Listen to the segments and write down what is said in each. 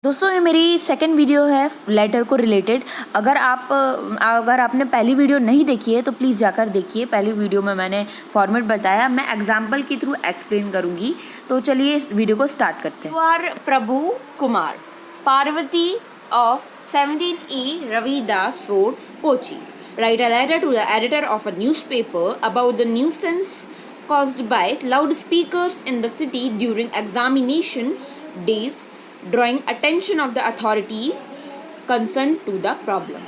दोस्तों, ये मेरी सेकंड वीडियो है लेटर को रिलेटेड। अगर आपने पहली वीडियो नहीं देखी है तो प्लीज़ जाकर देखिए। पहली वीडियो में मैंने फॉर्मेट बताया, मैं एग्जाम्पल के थ्रू एक्सप्लेन करूँगी। तो चलिए इस वीडियो को स्टार्ट करते हैं। R Prabhu Kumar, Parvati of 17E Ravidas road, Kochi, write a letter to the editor of a newspaper about the nuisance caused by loudspeakers in the city during examination days, drawing attention of the authorities concerned to the problem।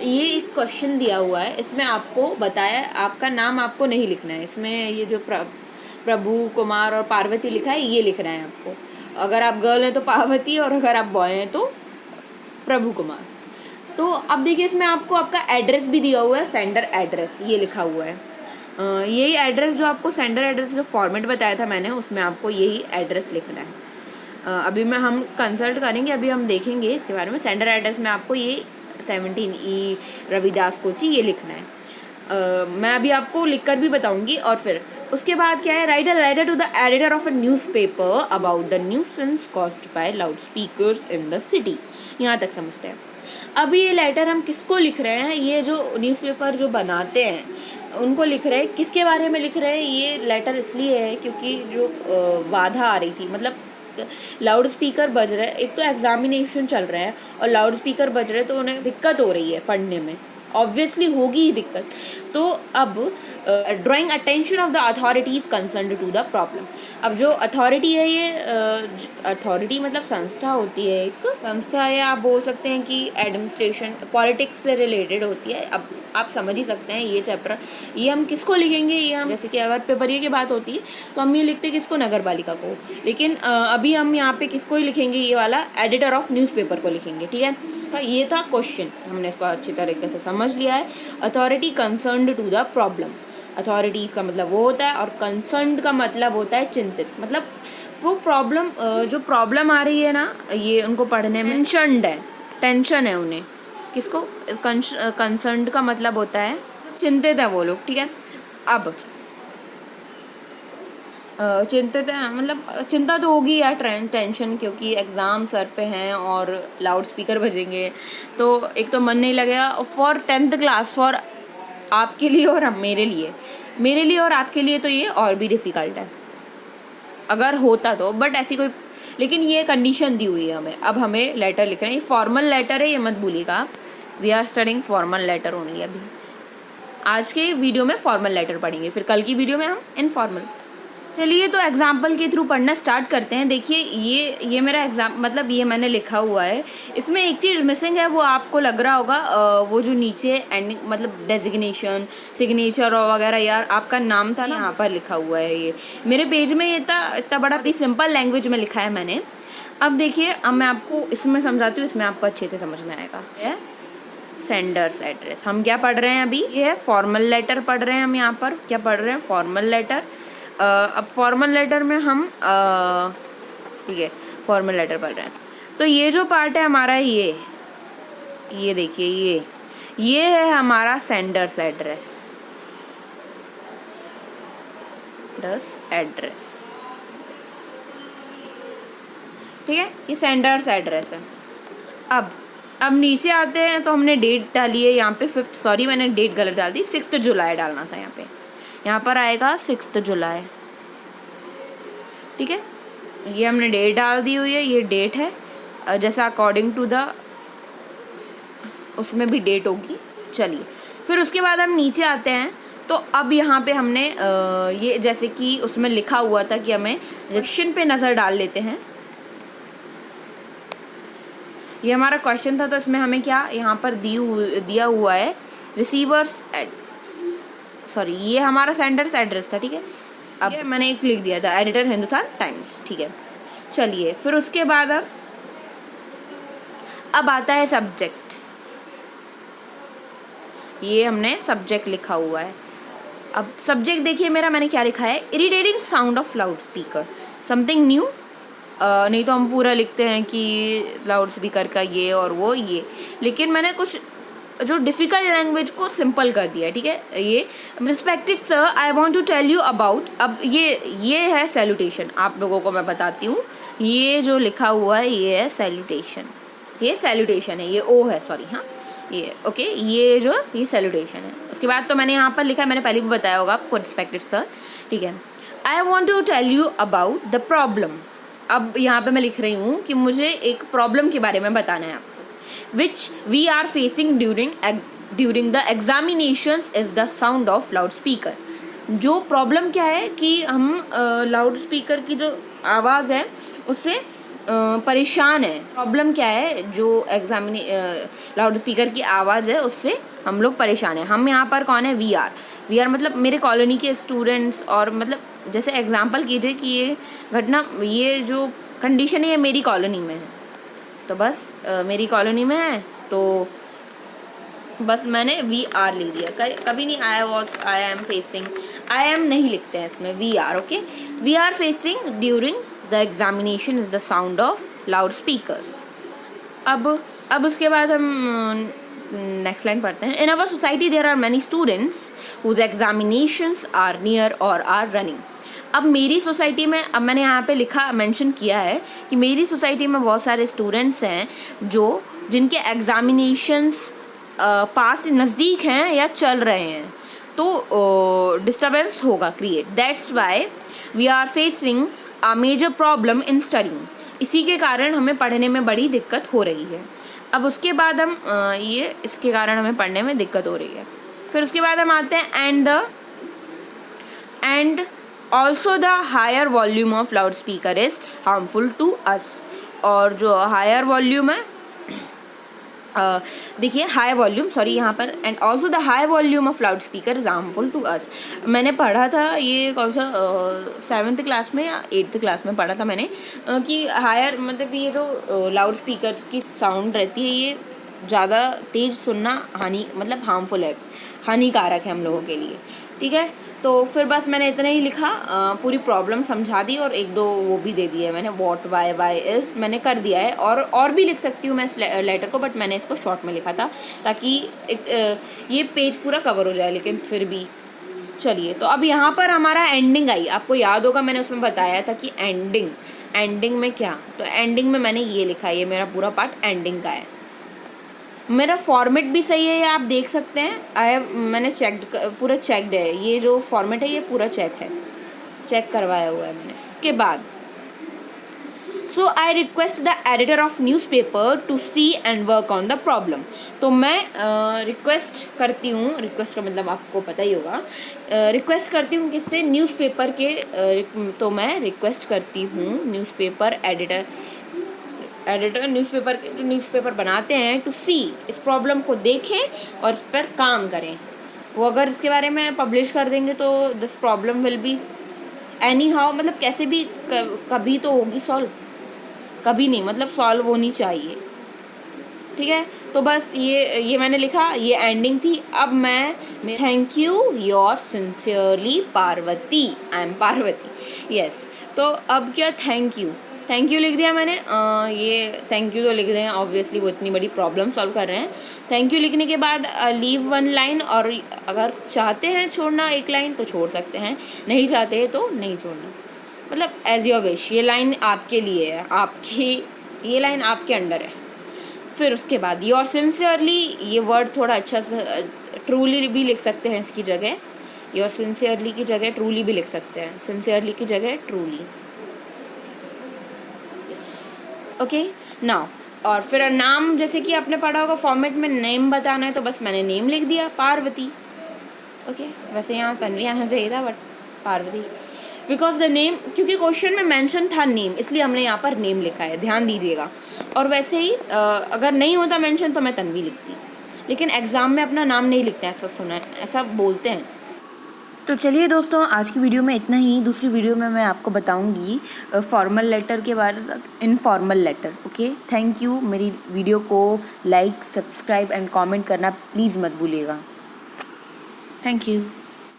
ये एक question दिया हुआ है, इसमें आपको बताया आपका नाम आपको नहीं लिखना है। इसमें ये जो प्रभु कुमार और पार्वती लिखा है ये लिखना है आपको। अगर आप गर्ल हैं तो पार्वती और अगर आप बॉय हैं तो प्रभु कुमार। तो अब देखिए इसमें आपको आपका एड्रेस भी दिया हुआ है, सेंडर एड्रेस ये लिखा हुआ है। यही एड्रेस जो आपको सेंडर एड्रेस जो फॉर्मेट बताया था मैंने, उसमें आपको यही एड्रेस लिखना है। अभी हम कंसल्ट करेंगे, अभी हम देखेंगे इसके बारे में। सेंडर एड्रेस में आपको ये 17E रविदास कोची ये लिखना है। मैं अभी आपको लिखकर भी बताऊंगी। और फिर उसके बाद क्या है, write a letter to the editor of a newspaper about the nuisance caused by loud speakers in the city. यहाँ तक समझते हैं। अभी ये लेटर हम किसको लिख रहे हैं, ये जो न्यूज़पेपर जो बनाते हैं उनको लिख रहे हैं। किसके बारे में लिख रहे हैं, ये लेटर इसलिए है क्योंकि जो बाधा आ रही थी, मतलब लाउड स्पीकर बज रहे हैं। एक तो एग्जामिनेशन चल रहा है और लाउड स्पीकर बज रहे हैं तो उन्हें दिक्कत हो रही है पढ़ने में, ऑब्वियसली होगी ही दिक्कत। तो अब drawing attention of the authorities concerned to the problem. अब जो अथॉरिटी है, ये अथॉरिटी मतलब संस्था होती है, एक संस्था है, आप बोल सकते हैं कि एडमिनिस्ट्रेशन पॉलिटिक्स से रिलेटेड होती है। अब आप समझ ही सकते हैं ये चैप्टर, ये हम किसको लिखेंगे, ये हम जैसे कि अगर पेपरिया की बात होती है तो हम ये लिखते हैं किसको, नगर पालिका को। लेकिन अभी हम यहाँ पे किसको ही लिखेंगे, ये वाला एडिटर ऑफ न्यूज़पेपर को लिखेंगे, ठीक है। तो ये था क्वेश्चन, हमने इसको अच्छी तरीके से समझ लिया है। Authority concerned to the problem, authorities का मतलब वो होता है और कंसर्न्ड का मतलब होता है चिंतित, मतलब वो प्रॉब्लम जो प्रॉब्लम आ रही है ना, ये उनको पढ़ने में टेंशन है उन्हें। किसको, कंसर्न्ड का मतलब होता है चिंतित है वो लोग, ठीक है। अब चिंतित है मतलब चिंता तो होगी यार, टेंशन, क्योंकि एग्ज़ाम सर पे हैं और लाउड स्पीकर बजेंगे तो एक तो मन नहीं लगेगा। फॉर 10th क्लास, फॉर आपके लिए और मेरे लिए और आपके लिए तो ये और भी डिफ़िकल्ट है अगर होता तो, बट ऐसी कोई, लेकिन ये कंडीशन दी हुई है हमें। अब हमें लेटर लिख रहे हैं, ये फॉर्मल लेटर है, ये मत भूलिएगा। We are studying formal letter only. अभी आज के वीडियो में फॉर्मल लेटर पढ़ेंगे, फिर कल की वीडियो में हम इनफॉर्मल। चलिए तो एग्जाम्पल के थ्रू पढ़ना स्टार्ट करते हैं। देखिए ये मेरा एग्जाम, मतलब ये मैंने लिखा हुआ है। इसमें एक चीज़ मिसिंग है, वो आपको लग रहा होगा, वो जो नीचे एंडिंग मतलब डेजिग्नेशन, सिग्नेचर और वगैरह, यार आपका नाम था ना, यहाँ पर लिखा हुआ है। ये मेरे पेज में ये इतना बड़ा सिंपल लैंग्वेज में लिखा है मैंने। अब देखिए, अब मैं आपको इसमें समझाती हूँ, इसमें आपको अच्छे से समझ में आएगा। सेंडर्स एड्रेस, हम क्या पढ़ रहे हैं अभी, ये है फॉर्मल लेटर पढ़ रहे हैं हम। यहाँ पर क्या पढ़ रहे हैं, फॉर्मल लेटर। अब फॉर्मल लेटर में हम ठीक है फॉर्मल लेटर पढ़ रहे हैं। तो ये जो पार्ट है हमारा, ये देखिए, ये है हमारा सेंडर्स एड्रेस, ठीक है, ये सेंडर्स एड्रेस है। अब नीचे आते हैं तो हमने डेट डाली है यहाँ पे 5th, सॉरी मैंने डेट गलत डाल दी, 6 जुलाई डालना था यहाँ पे। यहाँ पर आएगा 6 जुलाई, ठीक है। ये हमने डेट डाल दी हुई है, ये डेट है जैसा अकॉर्डिंग टू द, उसमें भी डेट होगी। चलिए फिर उसके बाद हम नीचे आते हैं। तो अब यहाँ पे हमने ये जैसे कि उसमें लिखा हुआ था कि हमें क्वेश्चन पे नज़र डाल लेते हैं। ये हमारा क्वेश्चन था, तो इसमें हमें क्या यहाँ पर दिया हुआ है, रिसीवर्स सॉरी ये हमारा सेंडर्स एड्रेस था, ठीक है। अब मैंने एक लिख दिया था, एडिटर हिंदुस्तान टाइम्स, ठीक है। चलिए फिर उसके बाद अब आता है सब्जेक्ट। ये हमने सब्जेक्ट लिखा हुआ है। अब सब्जेक्ट देखिए मेरा, मैंने क्या लिखा है, irritating sound of loud speaker, something new. नहीं तो हम पूरा लिखते हैं कि लाउड स्पीकर का ये और वो ये, लेकिन मैंने कुछ जो डिफ़िकल्ट लैंग्वेज को सिंपल कर दिया है, ठीक है। ये respected sir, I want to tell you about, अब ये है सैल्यूटेशन। आप लोगों को मैं बताती हूँ ये जो लिखा हुआ है ये है सैल्यूटेशन, ये सैल्यूटेशन है, ये ओ है, सॉरी, हाँ ये ओके, ये जो ये सैल्यूटेशन है। उसके बाद तो मैंने यहाँ पर लिखा है, मैंने पहले भी बताया होगा आपको, रिस्पेक्टेड सर, ठीक है। I want to tell you about the problem. अब यहाँ पे मैं लिख रही हूँ कि मुझे एक प्रॉब्लम के बारे में बताना है आपको। Which we are facing during the examinations is the sound of loud speaker. जो प्रॉब्लम क्या है कि हम लाउड स्पीकर की जो आवाज़ है उससे परेशान है। प्रॉब्लम क्या है, जो लाउड स्पीकर की आवाज़ है उससे हम लोग परेशान हैं। हम यहाँ पर कौन है, वी आर मतलब मेरे कॉलोनी के स्टूडेंट्स, और मतलब जैसे एग्जांपल कीजिए कि ये घटना, ये जो कंडीशन है ये मेरी कॉलोनी में है, तो बस मेरी कॉलोनी में है तो बस मैंने वी आर लिख दिया। कभी नहीं I am facing, I am नहीं लिखते हैं इसमें, we are, okay. We are facing during the examination is the sound of loud speakers. अब उसके बाद हम नेक्स्ट लाइन पढ़ते हैं। In our society there are many students whose examinations are near और आर रनिंग। अब मेरी सोसाइटी में, अब मैंने यहाँ पे लिखा, मेंशन किया है कि मेरी सोसाइटी में बहुत सारे स्टूडेंट्स हैं जिनके एग्जामिनेशंस पास नज़दीक हैं या चल रहे हैं, तो डिस्टर्बेंस होगा create. That's why we are facing a major problem in studying. इसी के कारण हमें पढ़ने में बड़ी दिक्कत हो रही है। अब उसके बाद हम इसके कारण हमें पढ़ने में दिक्कत हो रही है। फिर उसके बाद हम आते हैं and also the higher volume of loud speaker is harmful to us. और जो हायर वॉल्यूम है, देखिए हाई वॉल्यूम, सॉरी यहाँ पर, and also the high volume of loud speaker is harmful to us. मैंने पढ़ा था ये कौन सा 7th क्लास में या 8th क्लास में पढ़ा था मैंने, कि हायर मतलब ये जो लाउड स्पीकर्स की साउंड रहती है ये ज़्यादा तेज़ सुनना मतलब हार्मफुल है, हानिकारक है हम लोगों के लिए, ठीक है। तो फिर बस मैंने इतना ही लिखा, पूरी प्रॉब्लम समझा दी और 1-2 वो भी दे दिए मैंने, वॉट वाई इज़ मैंने कर दिया है। और भी लिख सकती हूँ मैं इस लेटर को, बट मैंने इसको शॉर्ट में लिखा था ताकि ये पेज पूरा कवर हो जाए। लेकिन फिर भी चलिए, तो अब यहाँ पर हमारा एंडिंग आई। आपको याद होगा मैंने उसमें बताया था कि एंडिंग में क्या, तो एंडिंग में मैंने ये लिखा है, ये मेरा पूरा पार्ट एंडिंग का है। मेरा फॉर्मेट भी सही है, आप देख सकते हैं। मैंने पूरा चेक्ड है, ये जो फॉर्मेट है ये पूरा चेक करवाया हुआ है मैंने। उसके बाद so I request the editor of newspaper to see and work on the problem. तो मैं रिक्वेस्ट करती हूँ, रिक्वेस्ट का मतलब आपको पता ही होगा, रिक्वेस्ट करती हूँ किससे, न्यूज़पेपर के। तो मैं रिक्वेस्ट करती हूँ न्यूज़पेपर एडिटर न्यूज़पेपर के जो न्यूज़पेपर बनाते हैं, टू सी, इस प्रॉब्लम को देखें और इस पर काम करें। वो अगर इसके बारे में पब्लिश कर देंगे तो this problem will be any how, मतलब कैसे भी कभी तो होगी सॉल्व, कभी नहीं, मतलब सॉल्व होनी चाहिए, ठीक है। तो बस ये मैंने लिखा, ये एंडिंग थी। अब मैं thank you your sincerely Parvati, I am Parvati, yes. तो अब क्या, थैंक यू लिख दिया मैंने। ये थैंक यू तो लिख दें, ऑब्वियसली वो इतनी बड़ी प्रॉब्लम सॉल्व कर रहे हैं। थैंक यू लिखने के बाद लीव 1 लाइन, और अगर चाहते हैं छोड़ना 1 लाइन तो छोड़ सकते हैं, नहीं चाहते तो नहीं छोड़ना, मतलब एज योर विश। ये लाइन आपके लिए है, ये लाइन आपके अंडर है। फिर उसके बाद योर सिंसियरली, ये वर्ड थोड़ा अच्छा से, ट्रूली भी लिख सकते हैं इसकी जगह, योर सिंसियरली की जगह ट्रूली भी लिख सकते हैं, सिंसियरली की जगह ट्रूली, ओके नाउ। और फिर नाम, जैसे कि आपने पढ़ा होगा फॉर्मेट में नेम बताना है, तो बस मैंने नेम लिख दिया, पार्वती, ओके। वैसे यहाँ तन्वी आना चाहिए था, but Parvati, because the name, क्योंकि क्वेश्चन में मेंशन था नेम, इसलिए हमने यहाँ पर नेम लिखा है, ध्यान दीजिएगा। और वैसे ही अगर नहीं होता मेंशन तो मैं तन्वी लिखती, लेकिन एग्ज़ाम में अपना नाम नहीं लिखते, ऐसा सुना है, ऐसा बोलते हैं। तो चलिए दोस्तों, आज की वीडियो में इतना ही। दूसरी वीडियो में मैं आपको बताऊंगी फॉर्मल लेटर के बारे में, informal letter, okay. Thank you. मेरी वीडियो को लाइक, सब्सक्राइब एंड कमेंट करना प्लीज़ मत भूलिएगा। Thank you.